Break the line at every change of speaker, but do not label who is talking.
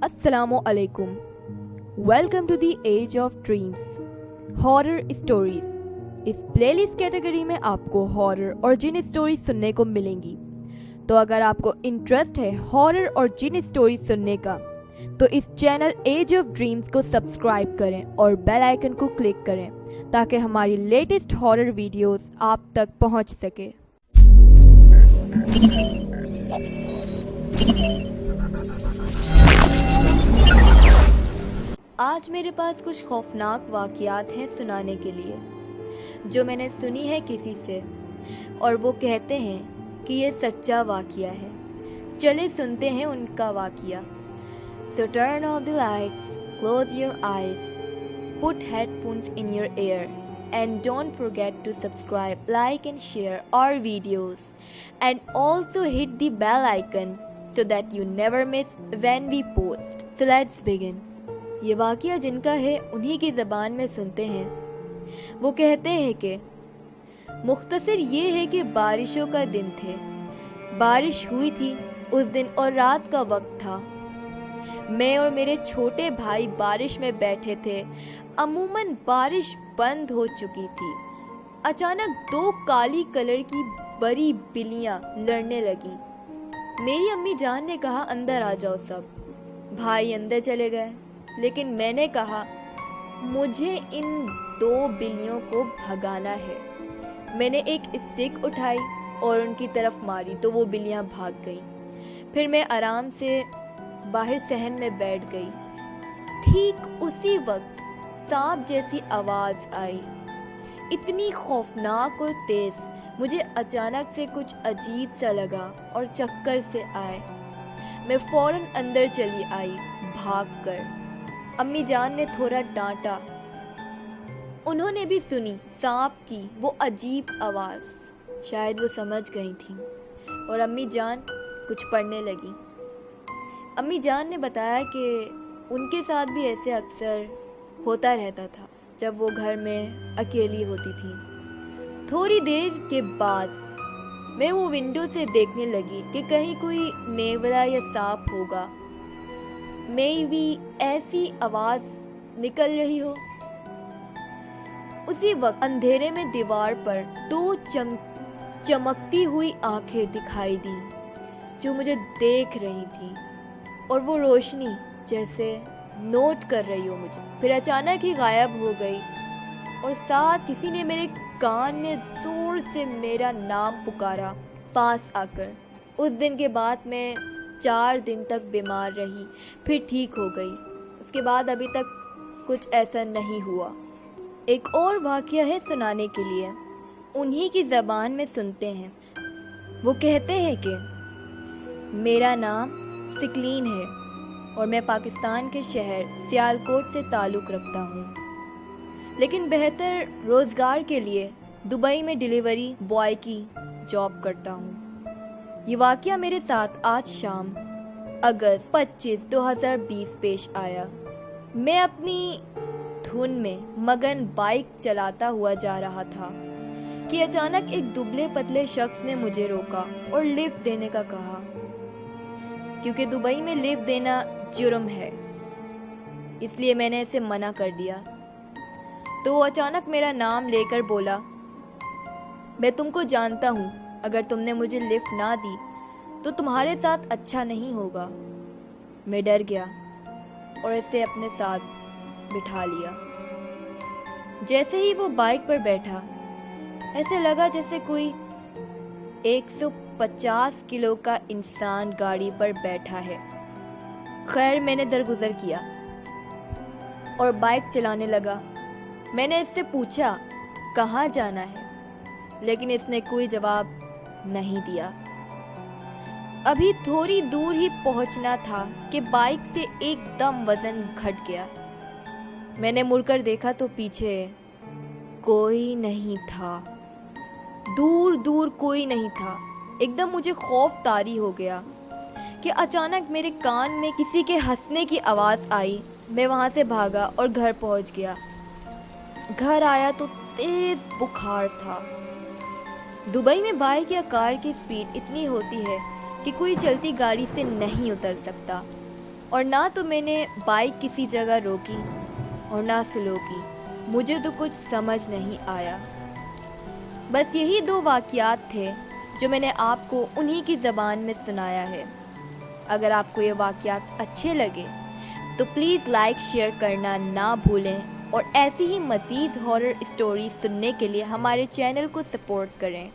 Assalamu alaikum. Welcome to the Age of Dreams. Horror Stories. इस playlist category में आपको horror और जिन story सुनने को मिलेंगी। तो अगर आपको इंटरेस्ट है हॉरर और जिन स्टोरी सुनने का, तो इस चैनल एज ऑफ ड्रीम्स को सब्सक्राइब करें और बेल आइकन को क्लिक करें ताकि हमारी लेटेस्ट हॉरर वीडियोस आप तक पहुंच सके। आज मेरे पास कुछ खौफनाक वाक़यात हैं सुनाने के लिए, जो मैंने सुनी है किसी से और वो कहते हैं कि ये सच्चा वाक़या है। चले सुनते हैं उनका वाक़या। So turn off the lights, close your eyes, put headphones in your ear and don't forget to subscribe, like and share our videos and also hit the bell icon so that you never miss when we post. So let's begin. ये वाक़या जिनका है उन्हीं की ज़बान में सुनते हैं। वो कहते हैं कि मुख्तसर ये है कि बारिशों का दिन थे, बारिश हुई थी उस दिन और रात का वक्त था। मैं और मेरे छोटे भाई बारिश में बैठे थे। अमूमन बारिश बंद हो चुकी थी। अचानक दो काली कलर की बड़ी बिल्लियाँ लड़ने लगी। मेरी अम्मी जान ने कहा अंदर आ जाओ सब। भाई अंदर चले गए, लेकिन मैंने कहा मुझे इन दो बिल्लियों को भगाना है। मैंने एक स्टिक उठाई और उनकी तरफ मारी तो वो बिल्लियाँ भाग गईं। फिर मैं आराम से बाहर सहन में बैठ गई। ठीक उसी वक्त सांप जैसी आवाज़ आई, इतनी खौफनाक और तेज़। मुझे अचानक से कुछ अजीब सा लगा और चक्कर से आए। मैं फ़ौरन अंदर चली आई भागकर। अम्मी जान ने थोड़ा डांटा। उन्होंने भी सुनी सांप की वो अजीब आवाज़। शायद वो समझ गई थी और अम्मी जान कुछ पढ़ने लगी। अम्मी जान ने बताया कि उनके साथ भी ऐसे अक्सर होता रहता था जब वो घर में अकेली होती थी। थोड़ी देर के बाद मैं वो विंडो से देखने लगी कि कहीं कोई नेवला या सांप होगा। मैं भी ऐसी आवाज़ निकल रही हो। उसी वक्त अंधेरे में दीवार पर दो चमकती हुई आंखें दिखाई दी जो मुझे देख रही थी और वो रोशनी जैसे नोट कर रही हो मुझे। फिर अचानक ही गायब हो गई और साथ किसी ने मेरे कान में जोर से मेरा नाम पुकारा पास आकर। उस दिन के बाद मैं 4 दिन तक बीमार रही, फिर ठीक हो गई। उसके बाद अभी तक कुछ ऐसा नहीं हुआ। एक और वाक़या है सुनाने के लिए, उन्हीं की ज़बान में सुनते हैं। वो कहते हैं कि मेरा नाम सिकलीन है और मैं पाकिस्तान के शहर सियालकोट से ताल्लुक़ रखता हूँ, लेकिन बेहतर रोज़गार के लिए दुबई में डिलीवरी बॉय की जॉब करता हूँ। ये वाक़या मेरे साथ आज शाम अगस्त 25, 2020 पेश आया। मैं अपनी धुन में मगन बाइक चलाता हुआ जा रहा था कि अचानक एक दुबले पतले शख्स ने मुझे रोका और लिफ्ट देने का कहा, क्योंकि दुबई में लिफ्ट देना जुर्म है, इसलिए मैंने इसे मना कर दिया। तो वो अचानक मेरा नाम लेकर बोला, मैं तुमको जानता हूँ, अगर तुमने मुझे लिफ्ट ना दी तो तुम्हारे साथ अच्छा नहीं होगा। मैं डर गया और इसे अपने साथ बिठा लिया। जैसे ही वो बाइक पर बैठा, ऐसे लगा जैसे कोई 150 किलो का इंसान गाड़ी पर बैठा है। खैर मैंने दरगुजर किया और बाइक चलाने लगा। मैंने इससे पूछा कहाँ जाना है, लेकिन इसने कोई जवाब नहीं दिया। अभी थोड़ी दूर ही पहुंचना था कि बाइक से एकदम वजन घट गया। मैंने मुड़कर देखा तो पीछे कोई नहीं था, दूर दूर कोई नहीं था। एकदम मुझे खौफ तारी हो गया कि अचानक मेरे कान में किसी के हंसने की आवाज़ आई। मैं वहाँ से भागा और घर पहुँच गया। घर आया तो तेज़ बुखार था। दुबई में बाइक या कार की स्पीड इतनी होती है कि कोई चलती गाड़ी से नहीं उतर सकता اور نہ تو میں نے بائک کسی جگہ روکی اور نہ سلو کی. مجھے تو کچھ سمجھ نہیں آیا. بس یہی 2 واقعات تھے جو میں نے آپ کو انہی کی زبان میں سنایا ہے. اگر آپ کو یہ واقعات اچھے لگے تو پلیز لائک شیئر کرنا نہ بھولیں اور ایسی ہی مزید ہارر اسٹوری سننے کے لیے ہمارے چینل کو سپورٹ کریں.